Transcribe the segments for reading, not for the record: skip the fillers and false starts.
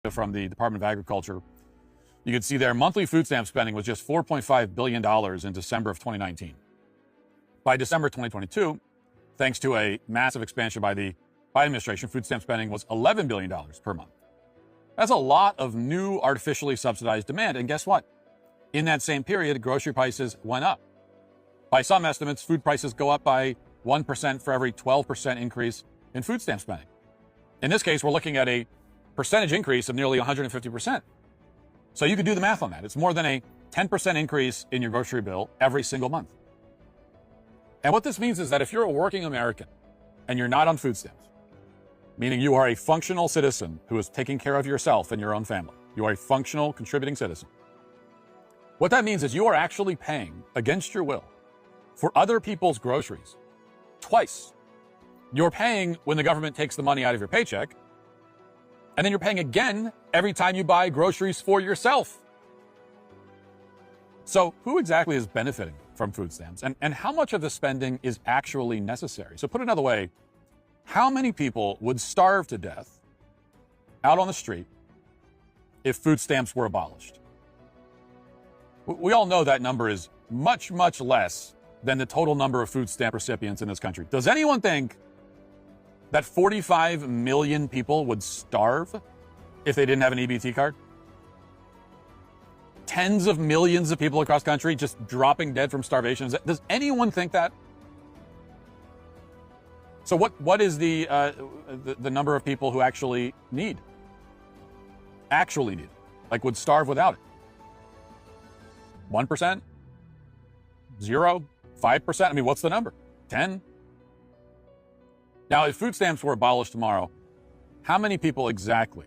from the Department of Agriculture, you can see their monthly food stamp spending was just $4.5 billion in December of 2019. By December 2022, thanks to a massive expansion by the Biden administration, food stamp spending was $11 billion per month. That's a lot of new artificially subsidized demand. And guess what? In that same period, grocery prices went up. By some estimates, food prices go up by 1% for every 12% increase in food stamp spending. In this case, we're looking at a percentage increase of nearly 150%. So you could do the math on that. It's more than a 10% increase in your grocery bill every single month. And what this means is that if you're a working American and you're not on food stamps, meaning you are a functional citizen who is taking care of yourself and your own family, you are a functional, contributing citizen. What that means is you are actually paying, against your will, for other people's groceries twice. You're paying when the government takes the money out of your paycheck, and then you're paying again every time you buy groceries for yourself. So who exactly is benefiting from food stamps, and how much of the spending is actually necessary? So put another way, how many people would starve to death out on the street if food stamps were abolished? We all know that number is much, much less than the total number of food stamp recipients in this country. Does anyone think that 45 million people would starve if they didn't have an EBT card? Tens of millions of people across the country just dropping dead from starvation. Does anyone think that? So what is the number of people who actually need? Like would starve without it? 1%? 0? 5%? I mean, what's the number? 10? Now, if food stamps were abolished tomorrow, how many people exactly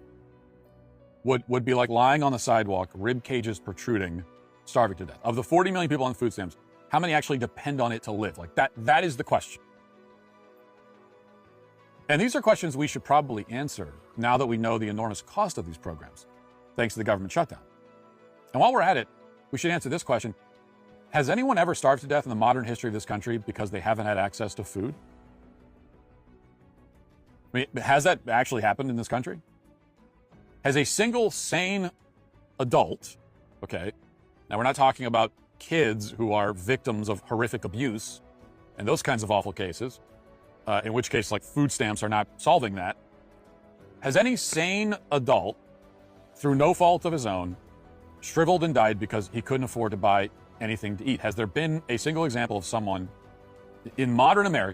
would be like lying on the sidewalk, rib cages protruding, starving to death? Of the 40 million people on food stamps, how many actually depend on it to live? Like that is the question. And these are questions we should probably answer now that we know the enormous cost of these programs, thanks to the government shutdown. And while we're at it, we should answer this question. Has anyone ever starved to death in the modern history of this country because they haven't had access to food? I mean, has that actually happened in this country? Has a single sane adult, okay, now we're not talking about kids who are victims of horrific abuse and those kinds of awful cases, in which case like food stamps are not solving that. Has any sane adult, through no fault of his own, shriveled and died because he couldn't afford to buy anything to eat? Has there been a single example of someone in modern America